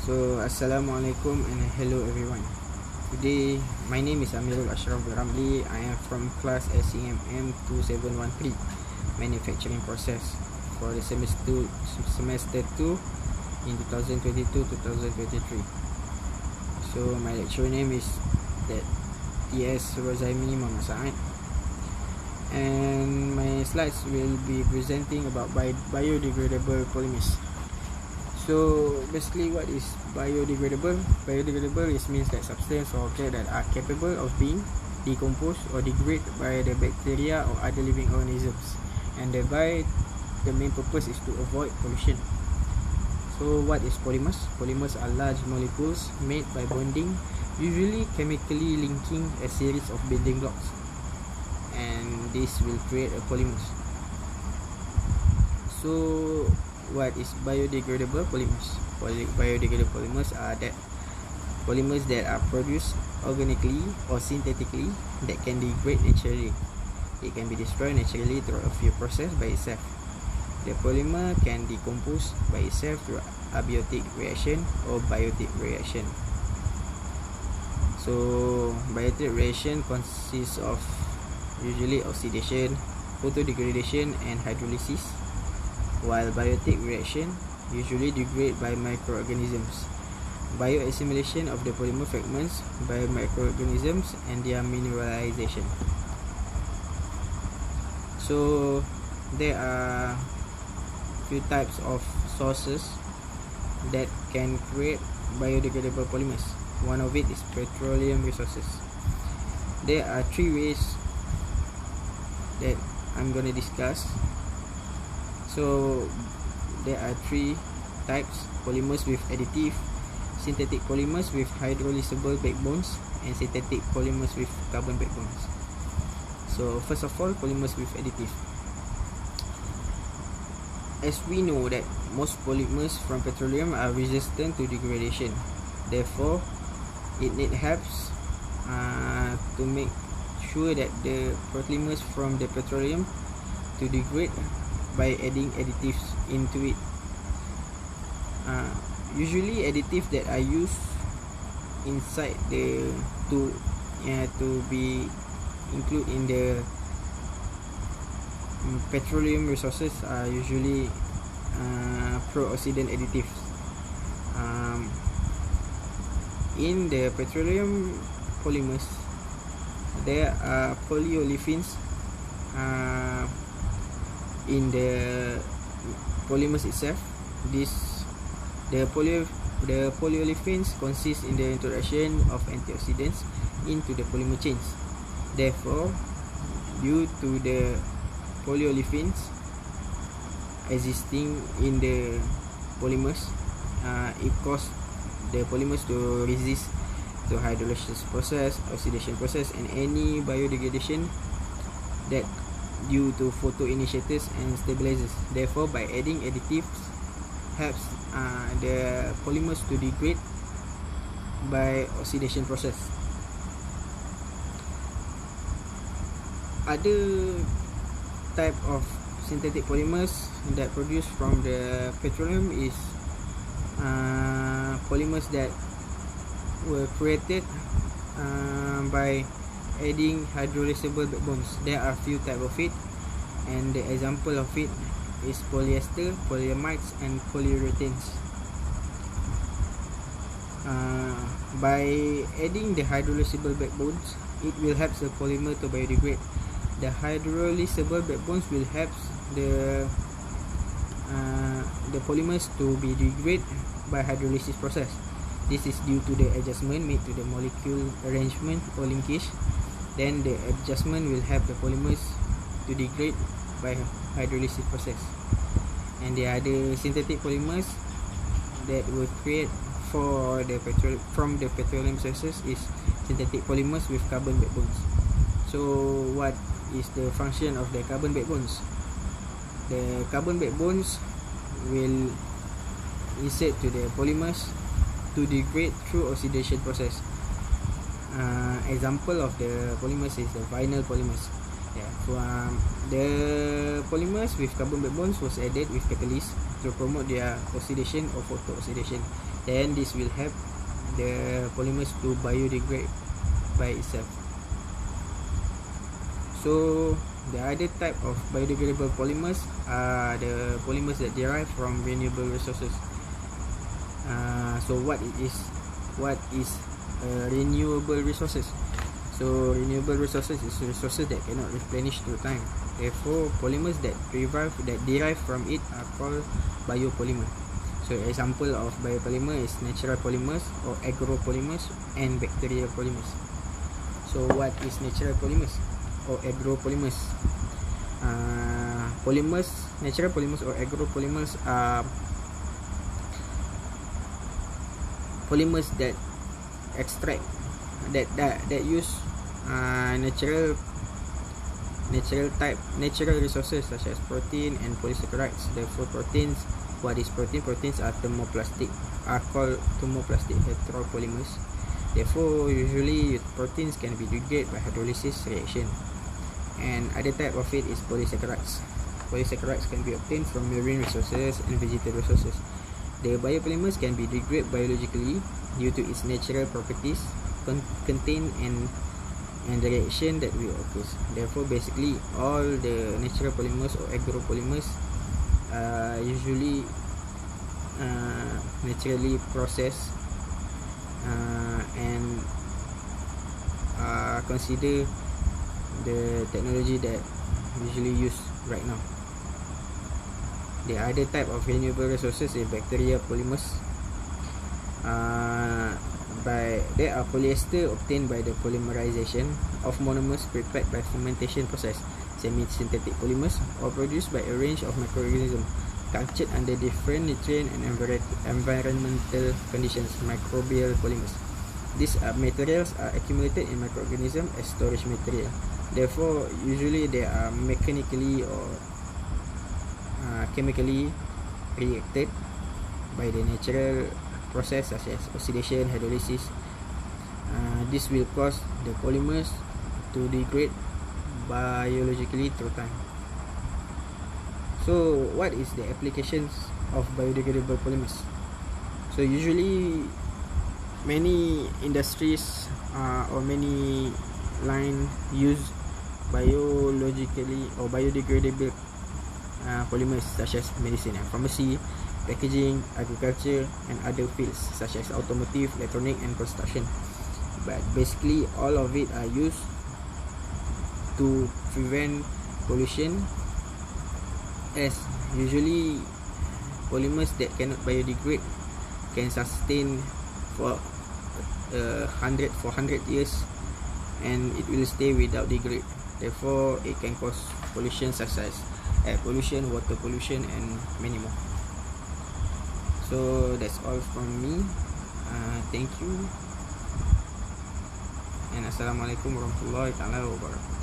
So Assalamualaikum and hello everyone. Today my name is Amirul Ashraf Ramli. I am from class SEMM2713 manufacturing process for the semester 2 in 2022-2023. So my lecture name is that TS Rozaimi Muhammad Saad, and my slides will be presenting about biodegradable polymers. So basically, what is biodegradable? Biodegradable means that substance or object that are capable of being decomposed or degraded by the bacteria or other living organisms, and thereby the main purpose is to avoid pollution. So what is polymers? Polymers are large molecules made by bonding, usually chemically linking a series of building blocks, and this will create a polymers. So what is biodegradable polymers? Biodegradable polymers are that polymers that are produced organically or synthetically that can degrade naturally. It can be destroyed naturally through a few processes by itself. The polymer can decompose by itself through abiotic reaction or biotic reaction. So biotic reaction consists of usually oxidation, photodegradation and hydrolysis, while biotic reaction usually degrade by microorganisms, bioassimilation of the polymer fragments by microorganisms and their mineralization. So there are few types of sources that can create biodegradable polymers. One of it is petroleum resources. There are three ways that I'm going to discuss. So there are three types: polymers with additive, synthetic polymers with hydrolysable backbones, and synthetic polymers with carbon backbones. So first of all, polymers with additive. As we know that most polymers from petroleum are resistant to degradation, therefore it needs helps to make sure that the polymers from the petroleum to degrade by adding additives into it. Usually additives that are used inside the to be included in the petroleum resources are usually pro-oxidant additives. In the petroleum polymers, there are polyolefins in the polymers itself. The polyolefins consist in the introduction of antioxidants into the polymer chains. Therefore, due to the polyolefins existing in the polymers, it causes the polymers to resist the hydrolysis process, oxidation process, and any biodegradation that due to photoinitiators and stabilizers. Therefore, by adding additives helps the polymers to degrade by oxidation process. Other type of synthetic polymers that produced from the petroleum is polymers that were created by adding hydrolysable backbones. There are few types of it, and the example of it is polyester, polyamides, and polyurethanes. By adding the hydrolysable backbones, it will help the polymer to biodegrade. The hydrolysable backbones will help the polymers to be degraded by hydrolysis process. This is due to the adjustment made to the molecule arrangement or linkage. Then the adjustment will help the polymers to degrade by hydrolysis process. And the other synthetic polymers that were created for the from the petroleum sources is synthetic polymers with carbon backbones. So what is the function of the carbon backbones? The carbon backbones will insert to the polymers to degrade through oxidation process. Example of the polymers is the vinyl polymers. The polymers with carbon backbones was added with catalyst to promote their oxidation or photo-oxidation. Then this will help the polymers to biodegrade by itself. So the other type of biodegradable polymers are the polymers that derive from renewable resources. So what is renewable resources? So renewable resources is resources that cannot replenish through time. Therefore, polymers that derive from it are called biopolymer. So example of biopolymer is natural polymers or agropolymers and bacterial polymers. So what is natural polymers or agropolymers? Natural polymers or agropolymers are polymers that extract that use natural resources such as protein and polysaccharides. Therefore, what is protein? Proteins are called thermoplastic heteropolymers. Therefore, usually proteins can be degraded by hydrolysis reaction. And other type of it is polysaccharides. Polysaccharides can be obtained from marine resources and vegetable resources. The biopolymers can be degraded biologically due to its natural properties contained and the reaction that will occur. Therefore, basically all the natural polymers or agropolymers usually naturally processed and consider the technology that usually used right now. The other type of renewable resources is bacterial polymers. There are polyester obtained by the polymerization of monomers prepared by fermentation process, semi-synthetic polymers, or produced by a range of microorganisms cultured under different nutrient and environmental conditions, microbial polymers. These materials are accumulated in microorganisms as storage material. Therefore, usually they are mechanically or chemically reacted by the natural process such as oxidation, hydrolysis. This will cause the polymers to degrade biologically through time. So what is the applications of biodegradable polymers? So usually many industries or many line use biologically or biodegradable polymers such as medicine and pharmacy, packaging, agriculture, and other fields such as automotive, electronic, and construction. But basically all of it are used to prevent pollution, as usually polymers that cannot biodegrade can sustain for 100 years and it will stay without degrade. Therefore, it can cause pollution such as air pollution, water pollution, and many more. So that's all from me. Thank you, and Assalamualaikum warahmatullahi wabarakatuh.